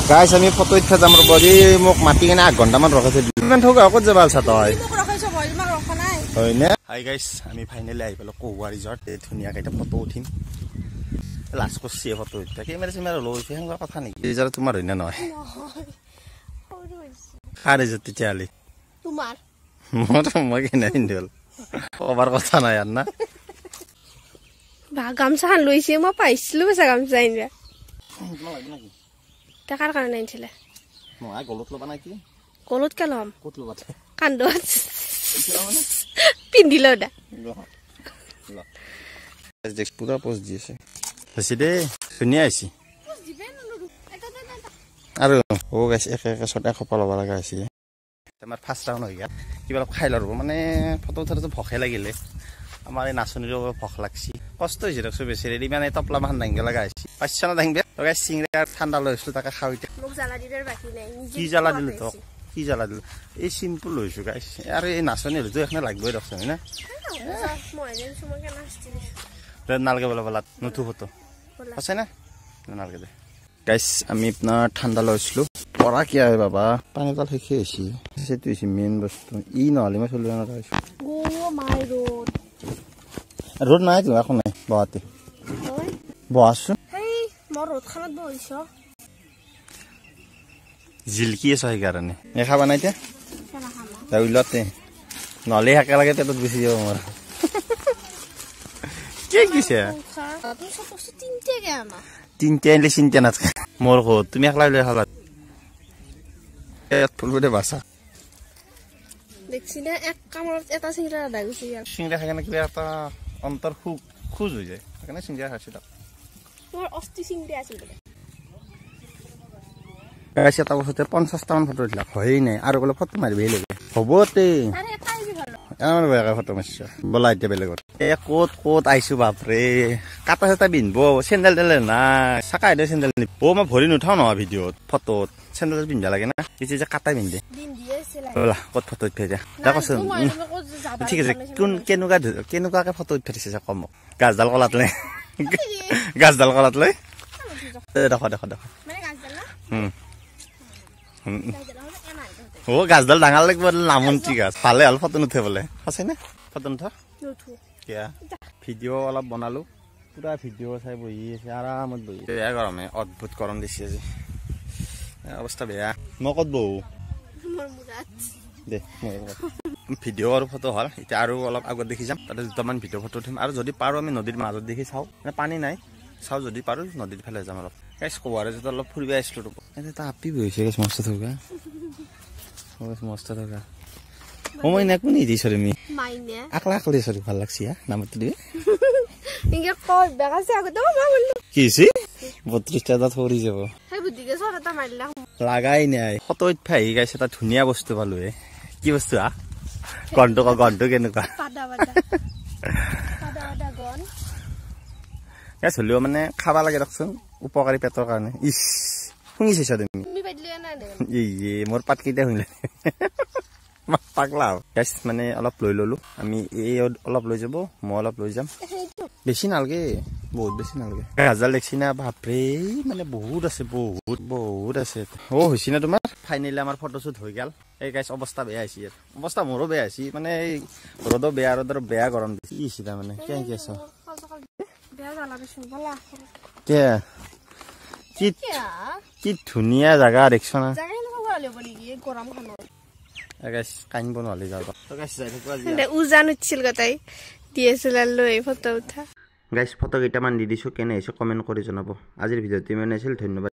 গাইছ আমি ফটো উঠা যাম ৰ'ব আজি মোক মাতি কিনে 8 ঘণ্টামান ৰখাইছে ইমান ঠগা ক'ত যাব আলছা তই হয় নে হাই গাইছ আমি ফাইনেলি আহি পালো কহুৱা ৰিজৰ্ট ধুনীয়াকৈ এটা ফটো উঠিম লাষ্ট কৰছি ফটো উঠা কেমেৰা চেমেৰা লৈ সেনেকুৱা কথা নেকি ৰিজৰ্ট তোমাৰ হয় না নহয় কাৰ ৰিজৰ্ট তেতিয়াহ'লে তোমাৰ মই কেনে পিন্ধল কবাৰ কথা নাই আৰু না গামছা লৈছে মই পাইছিলো বেচা গামছা ইন্দিয়া টাকাৰ কাৰণে আনিছিলে মই গলত ল'বা নাই কি গলত কে ল'ম ক'ত ল'বা কান্দত পিন্ধিলো দা দেখ পুৰা পোষ্ট দি আছে হৈছে দে ধুনীয়া আহিছে আৰু ও গাইছ একে চটা খপা ল'ব লগা হৈছে আমাৰ ফাৰ্ষ্ট ৰাউণ্ড হৈ গ'ল কিবা অলপ খাই ল'ব মানে ফটো উঠাটো ভোকে লাগিলে আমাৰ এই নাচনীৰো ভোক লাগছি কষ্ট হৈছে দেখছো বেছি ইমান এই তপলা মাখান দাঙিব লগা হৈছে পাইছা না দাঙিব লগাই চিংৰা ঠাণ্ডা লৈ আছিলো তাকে খাওঁ এতিয়া কি জ্বালা দিলো তোক কি জ্বালা দিলো এই চিম্পুল লৈছো গাইছ আৰু এই নাচনী হলেতো এখনে লাগবই দেখছো হয় না নালগে বোলে বলা নুঠু ফটো আছে না নালগে দে গাইছ আমি আপোনাৰ ঠাণ্ডা লৈছিলো পঢ়া কি হয় বাবা পানী তাল শেষে হৈছে সেইটো হৈছে মেইন বস্তু ই নহ'লে মই চলিব নোৱাৰা হৈছো ৰ'দ নাই তো এখন নাই বহাতে বহাচোন জিলকি আছে সেইকাৰণে নেখাবা নাই এতিয়া উলতে নহ'লে একেলগে পেটত গুচি যাব মোৰ কি কিছে তিনটা আনিলে চিন্তা নাথাকে মোৰ ক'ত তুমি একলা লৈ খাবা ফুলবুদে বাচা দেখছিনা এক কামত এটা চিংৰা আদা গৈছে চিংৰা খাই কিনে কিবা এটা অন্তৰ খোজ হৈ যায় সেইকাৰণে চিংৰা খাইছো তাক মোৰ অস্থি চিংৰা আছিল গাইছে এটা বছৰতে 50টামান ফটো উঠিলা হয়েই নাই আৰু বোলে ফটো মাৰিবই লাগে হ'বতে আমাৰ বেয়াকৈ ফটো মাৰিছ ব'লা এতিয়া বেলেগত এই ক'ত আহিছো বাপৰে কাটা চাটা পিন্ধিব চেণ্ডেল তেণ্ডেল নাই চাকা হেঁতে চেণ্ডেল নিব মই ভৰি নুঠাও নহয় ভিডিঅ'ত ফটোত চেণ্ডেল পিন্ধা লাগে না পিছে যে কাটাই পিন্ধে ব'লা ক'ত ফটো উঠি যা কচোন ঠিক আছে কেনেকুৱাকে ফটো উঠি দিছে কম গাছডাল কলাত লৈ গাছডাল কলাত লৈ দেখো ও গাছডাল ডাঙৰ লাগিব নামন্তি গাছ ভালে হ'ল ফটো নুঠে বোলে সঁচাই নে ফটো নুঠা ভিডিঅ' অলপ বনালো পুৰা ভিডিঅ' চাই বহি আছে আৰামত বহি বেয়া গৰমে অদ্ভুত গৰম দিছে আজি অৱস্থা বেয়া মই ক'ত বহো দে ভিডিঅ' আৰু ফটো হ'ল এতিয়া আৰু অলপ আগত দেখি যাম তাতে দুটামান ভিডিঅ' ফটো উঠিম আৰু যদি পাৰোঁ আমি নদীৰ মাজত দেখি চাওঁ মানে পানী নাই চাওঁ যদি পাৰোঁ নদীৰ ফালে যাম অলপ কবাৰে যদি অলপ ফুৰিব আহিছিলো ৰ'ব এটা আপি বহিছে মস্ত থকা মস্ত থকা ও মই নাকো নি দিছ তুমি আকলা আকলি চৰি ভাল লাগছি নামটো দিবি কি হৈছে 32টা দাঁত সৰি যাব লাগাই নাই ফটো উঠি আহি গাইছে এটা ধুনীয়া বস্তু পালো কি বস্তু গন্ধ কেনেকুৱা গাইছ হ'লেও মানে খাবা লাগে দেখোন উপকাৰী পেটৰ কাৰণে ইচ শুনিছা তুমি মোৰ পাতকেইটা শুনিলে পাগলা গাইছ মানে অলপ লৈ ললো আমি এই অলপ লৈ যাব মই অলপ লৈ যাম বেছি নালাগে বহুত বেছি নালাগে গাছডাল দেখছি না বাপৰে মানে বহুত আছে বহুত আছে অ হৈছে না তোমাৰ ফাইনেলি আমাৰ ফটোশ্বুট হৈ গ'ল এই গাইছ অৱস্থা বেয়া হৈছে ইয়াত অৱস্থা মোৰো বেয়া হৈছে মানে এই ৰ'দো বেয়া গৰম দিছে ইছে তাৰমানে কি আছ কি ধুনীয়া জাগা দেখছ না কাহিনী বনোৱালি উজান উঠিছিল গোটাই DSLR লৈ ফটো উঠা গাইছ ফটো কেইটামান দি দিছো কেনে হৈছে কমেণ্ট কৰি জনাব আজিৰ ভিডিঅ'টো ইমানেই আছিল ধন্যবাদ।